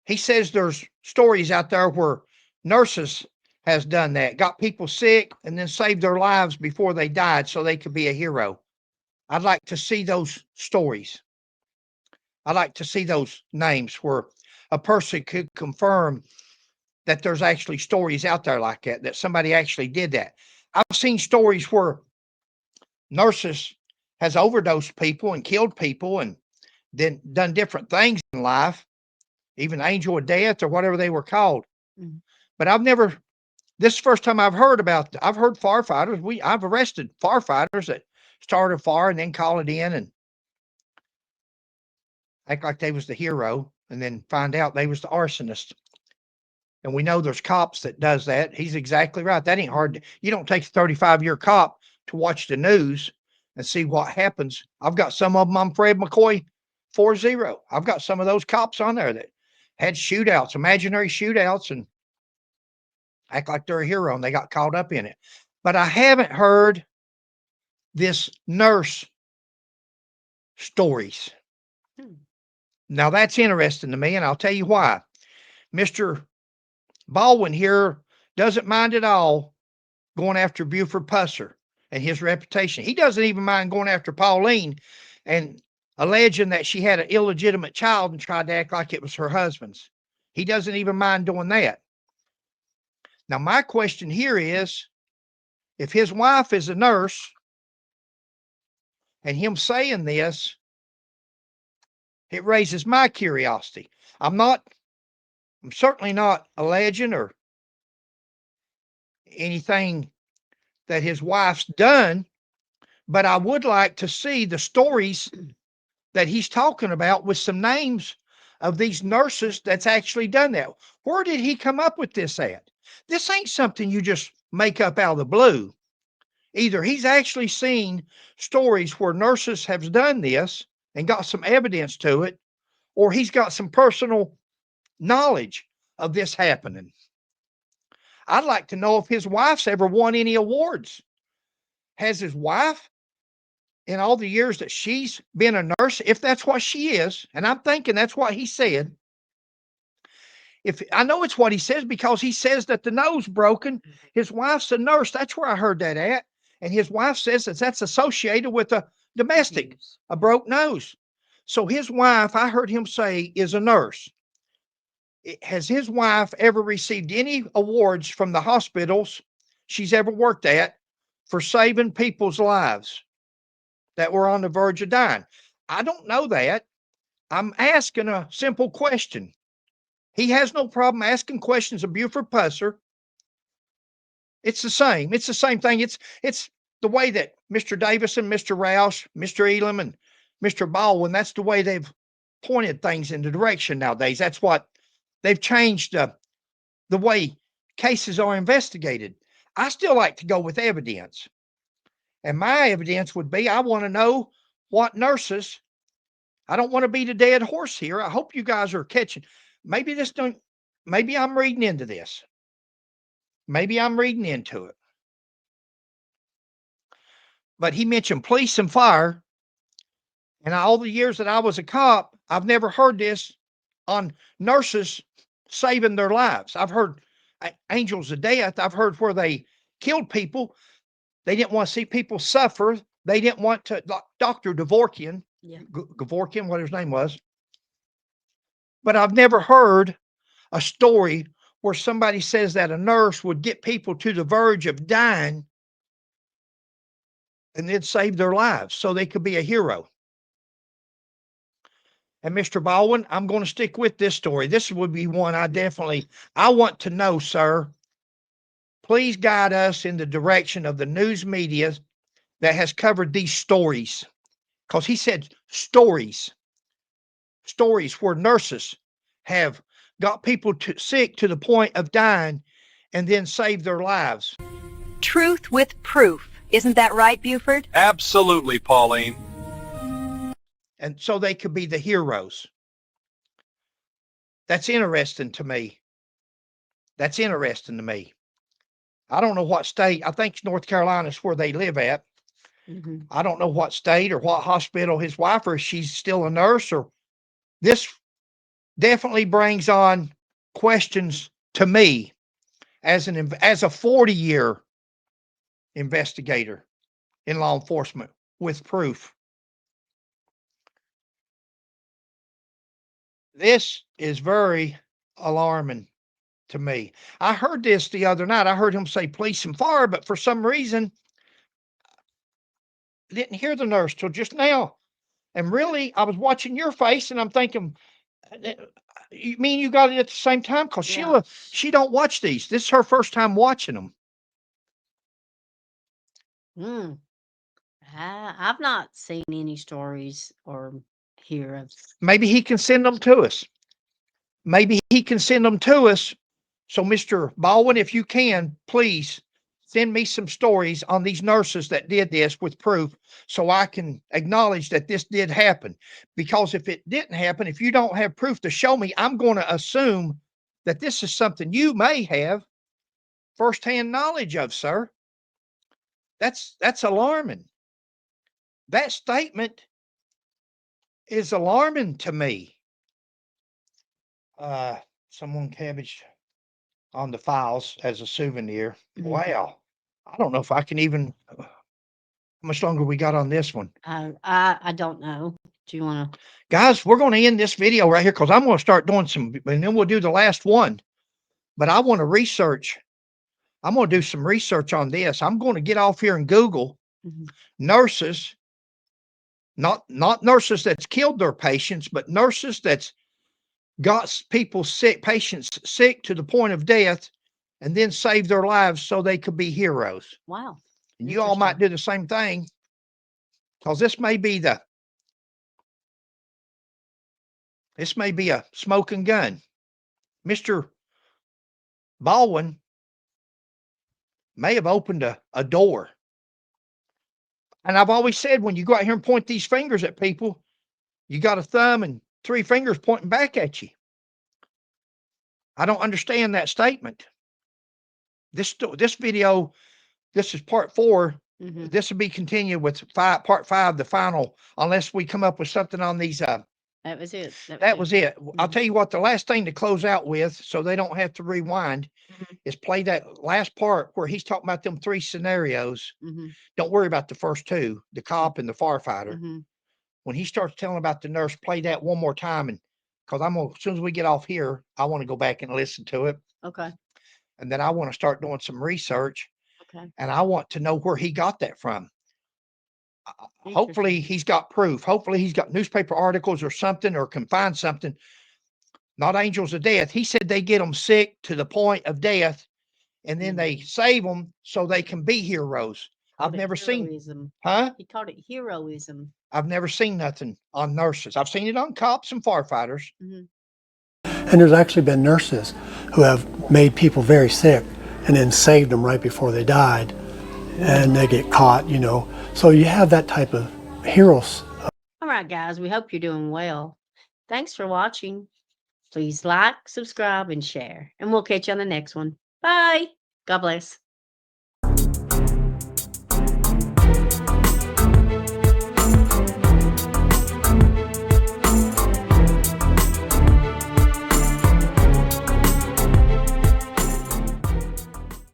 S2: He says there's stories out there where nurses has done that, got people sick and then saved their lives before they died so they could be a hero. I'd like to see those stories. I'd like to see those names where a person could confirm that there's actually stories out there like that somebody actually did that. I've seen stories where nurses has overdosed people and killed people and then done different things in life, even angel of death or whatever they were called. Mm-hmm. But this is the first time I've heard about, I've heard firefighters. I've arrested firefighters that started a fire and then call it in and act like they was the hero and then find out they was the arsonist. And we know there's cops that does that. He's exactly right. That ain't hard. You don't take a 35-year cop to watch the news and see what happens. I've got some of them on Fred McCoy 4-0. I've got some of those cops on there that had shootouts, imaginary shootouts, and act like they're a hero and they got caught up in it. But I haven't heard this nurse stories. Now that's interesting to me, and I'll tell you why. Mr. Baldwin here doesn't mind at all going after Buford Pusser and his reputation. He doesn't even mind going after Pauline and alleging that she had an illegitimate child and tried to act like it was her husband's. He doesn't even mind doing that. Now, my question here is, if his wife is a nurse and him saying this, it raises my curiosity. I'm certainly not alleging or anything that his wife's done, but I would like to see the stories that he's talking about with some names of these nurses that's actually done that. Where did he come up with this at? This ain't something you just make up out of the blue. Either he's actually seen stories where nurses have done this and got some evidence to it, or he's got some personal knowledge of this happening. I'd like to know if his wife's ever won any awards. Has his wife, in all the years that she's been a nurse, if that's what she is, and I'm thinking that's what he said. If I know it's what he says because he says that the nose broken, his wife's a nurse. That's where I heard that at. And his wife says that that's associated with a domestic, a broke nose. So his wife, I heard him say, is a nurse. Has his wife ever received any awards from the hospitals she's ever worked at for saving people's lives that were on the verge of dying? I don't know that. I'm asking a simple question. He has no problem asking questions of Buford Pusser. It's the same. It's the same thing. It's the way that Mr. Davison, Mr. Roush, Mr. Elam, and Mr. Baldwin, that's the way they've pointed things in the direction nowadays. That's what they've changed the way cases are investigated. I still like to go with evidence. And my evidence would be I want to know what nurses, I don't want to beat a dead horse here. I hope you guys are catching. Maybe I'm reading into this. Maybe I'm reading into it. But he mentioned police and fire. And all the years that I was a cop, I've never heard this on nurses saving their lives. I've heard angels of death. I've heard where they killed people. They didn't want to see people suffer. They didn't want to, Dr. Dvorkin, Gavorkian, what his name was. But I've never heard a story where somebody says that a nurse would get people to the verge of dying and then save their lives so they could be a hero. And Mr. Baldwin, I'm going to stick with this story. This would be one I want to know, sir. Please guide us in the direction of the news media that has covered these stories. Because he said stories where nurses have got people sick to the point of dying and then saved their lives.
S10: Truth with proof. Isn't that right, Buford?
S11: Absolutely, Pauline.
S2: And so they could be the heroes. That's interesting to me. I don't know what state. I think North Carolina is where they live at. Mm-hmm. I don't know what state or what hospital his wife, or if she's still a nurse, or this definitely brings on questions to me as a 40-year investigator in law enforcement with proof. This is very alarming to me. I heard this the other night. I heard him say police and fire, but for some reason, I didn't hear the nurse till just now. And really, I was watching your face, and I'm thinking, you mean you got it at the same time? Because Sheila, she don't watch these. This is her first time watching them.
S1: I've not seen any stories or hear of.
S2: Maybe he can send them to us. So, Mr. Baldwin, if you can, please send me some stories on these nurses that did this with proof so I can acknowledge that this did happen. Because if it didn't happen, if you don't have proof to show me, I'm going to assume that this is something you may have firsthand knowledge of, sir. That's alarming. That statement is alarming to me. Someone cabbaged on the files as a souvenir. Mm-hmm. Wow. I don't know if I can even. How much longer we got on this one?
S1: I don't know. Do you want to?
S2: Guys, we're going to end this video right here because I'm going to start doing some, and then we'll do the last one. But I want to research. I'm going to do some research on this. I'm going to get off here and Google nurses, not nurses that's killed their patients, but nurses that's got people sick, patients sick to the point of death, and then save their lives so they could be heroes.
S1: Wow.
S2: And you all might do the same thing, because this may be a smoking gun. Mr. Baldwin may have opened a door. And I've always said, when you go out here and point these fingers at people, you got a thumb and 3 fingers pointing back at you. I don't understand that statement. This video, this is part 4. Mm-hmm. This will be continued with part 5, the final, unless we come up with something on these. That
S1: was it.
S2: That was it. Mm-hmm. I'll tell you what, the last thing to close out with, so they don't have to rewind, is play that last part where he's talking about them 3 scenarios. Mm-hmm. Don't worry about the first 2, the cop and the firefighter. Mm-hmm. When he starts telling about the nurse, play that one more time, and because as soon as we get off here, I want to go back and listen to it.
S1: Okay.
S2: And then I want to start doing some research.
S1: Okay.
S2: And I want to know where he got that from. Hopefully he's got proof. Hopefully he's got newspaper articles or something, or can find something. not angels of death. He said they get them sick to the point of death, and then they save them so they can be heroes. I've never seen,
S1: He called it heroism.
S2: I've never seen nothing on nurses. I've seen it on cops and firefighters.
S3: And there's actually been nurses who have made people very sick and then saved them right before they died, and they get caught, you know. So you have that type of heroes.
S1: All right, guys, we hope you're doing well. Thanks for watching. Please like, subscribe, and share. And we'll catch you on the next one. Bye. God bless.